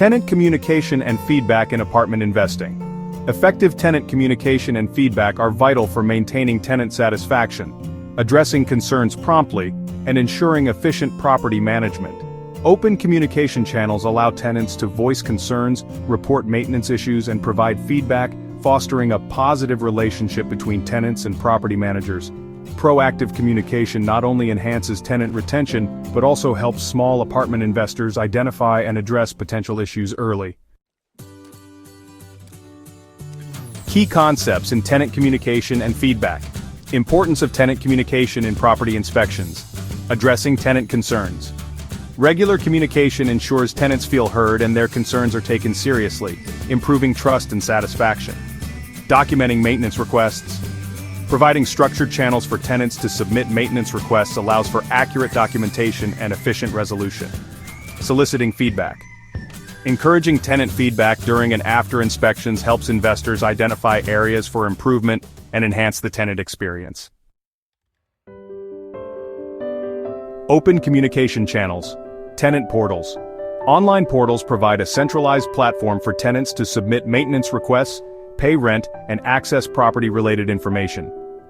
Tenant communication and feedback in apartment investing. Effective tenant communication and feedback are vital for maintaining tenant satisfaction, addressing concerns promptly, and ensuring efficient property management. Open communication channels allow tenants to voice concerns, report maintenance issues, and provide feedback, fostering a positive relationship between tenants and property managers. Proactive communication not only enhances tenant retention, but also helps small apartment investors identify and address potential issues early. Key concepts in tenant communication and feedback. Importance of tenant communication in property inspections. Addressing tenant concerns. Regular communication ensures tenants feel heard and their concerns are taken seriously, improving trust and satisfaction. Documenting maintenance requests. Providing structured channels for tenants to submit maintenance requests allows for accurate documentation and efficient resolution. Soliciting feedback. Encouraging tenant feedback during and after inspections helps investors identify areas for improvement and enhance the tenant experience. Open communication channels. Tenant portals. Online portals provide a centralized platform for tenants to submit maintenance requests, pay rent, and access property-related information.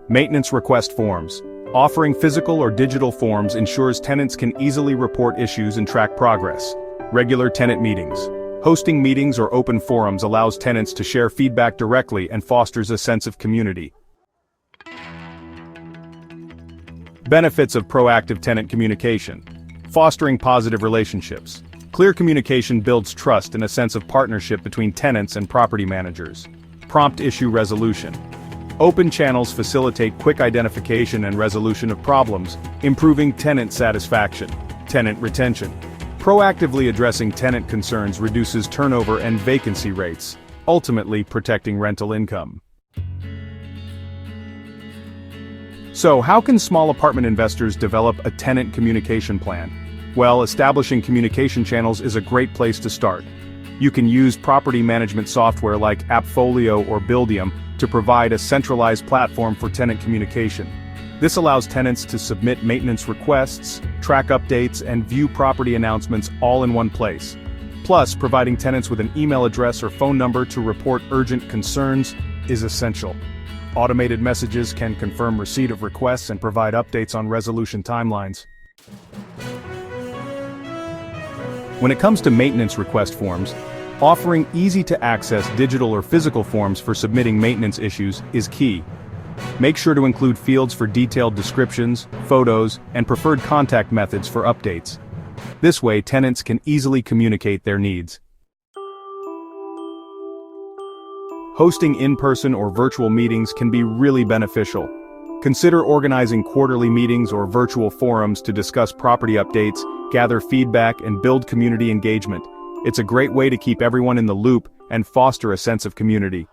Maintenance request forms. Offering physical or digital forms ensures tenants can easily report issues and track progress. Regular tenant meetings. Hosting meetings or open forums allows tenants to share feedback directly and fosters a sense of community. Benefits of proactive tenant communication. Fostering positive relationships. Clear communication builds trust and a sense of partnership between tenants and property managers. Prompt issue resolution. Open channels facilitate quick identification and resolution of problems, improving tenant satisfaction. Tenant retention. Proactively addressing tenant concerns reduces turnover and vacancy rates, ultimately protecting rental income. So, how can small apartment investors develop a tenant communication plan? Well, establishing communication channels is a great place to start. You can use property management software like Appfolio or Buildium to provide a centralized platform for tenant communication. This allows tenants to submit maintenance requests, track updates, and view property announcements all in one place. Plus, providing tenants with an email address or phone number to report urgent concerns is essential. Automated messages can confirm receipt of requests and provide updates on resolution timelines. When it comes to maintenance request forms, offering easy-to-access digital or physical forms for submitting maintenance issues is key. Make sure to include fields for detailed descriptions, photos, and preferred contact methods for updates. This way, tenants can easily communicate their needs. Hosting in-person or virtual meetings can be really beneficial. Consider organizing quarterly meetings or virtual forums to discuss property updates, gather feedback, and build community engagement. It's a great way to keep everyone in the loop and foster a sense of community.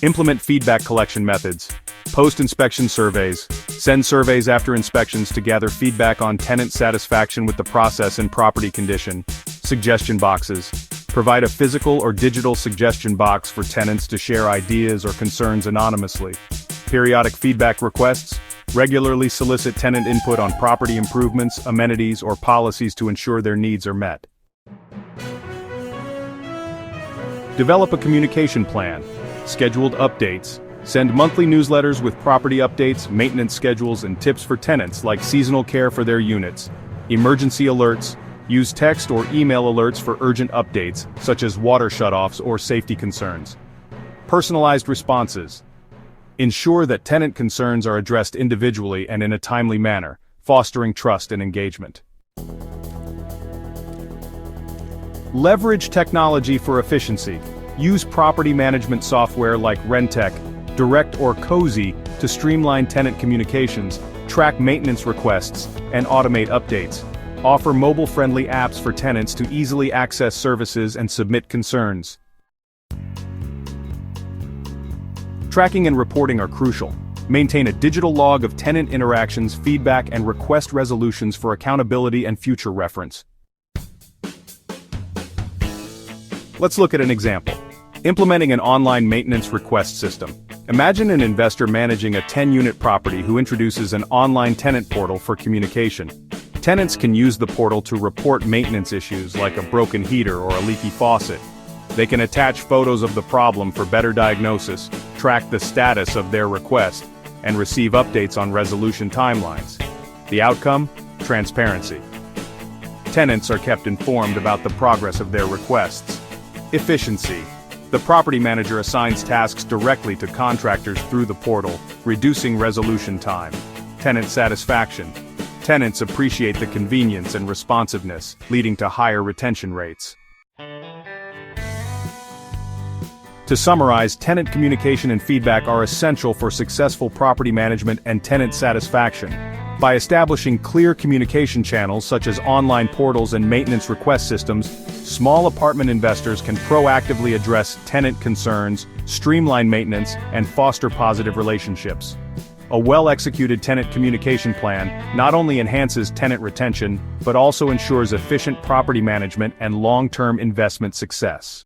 Implement feedback collection methods. Post-inspection surveys. Send surveys after inspections to gather feedback on tenant satisfaction with the process and property condition. Suggestion boxes. Provide a physical or digital suggestion box for tenants to share ideas or concerns anonymously. Periodic feedback requests. Regularly solicit tenant input on property improvements, amenities, or policies to ensure their needs are met. Develop a communication plan. Scheduled updates. Send monthly newsletters with property updates, maintenance schedules, and tips for tenants like seasonal care for their units. Emergency alerts. Use text or email alerts for urgent updates, such as water shutoffs or safety concerns. Personalized responses. Ensure that tenant concerns are addressed individually and in a timely manner, fostering trust and engagement. Leverage technology for efficiency. Use property management software like Rentec, Direct or Cozy to streamline tenant communications, track maintenance requests, and automate updates. Offer mobile-friendly apps for tenants to easily access services and submit concerns. Tracking and reporting are crucial. Maintain a digital log of tenant interactions, feedback, and request resolutions for accountability and future reference. Let's look at an example. Implementing an online maintenance request system. Imagine an investor managing a 10-unit property who introduces an online tenant portal for communication. Tenants can use the portal to report maintenance issues like a broken heater or a leaky faucet. They can attach photos of the problem for better diagnosis, track the status of their request, and receive updates on resolution timelines. The outcome? Transparency. Tenants are kept informed about the progress of their requests. Efficiency. The property manager assigns tasks directly to contractors through the portal, reducing resolution time. Tenant satisfaction. Tenants appreciate the convenience and responsiveness, leading to higher retention rates. To summarize, tenant communication and feedback are essential for successful property management and tenant satisfaction. By establishing clear communication channels such as online portals and maintenance request systems, small apartment investors can proactively address tenant concerns, streamline maintenance, and foster positive relationships. A well-executed tenant communication plan not only enhances tenant retention, but also ensures efficient property management and long-term investment success.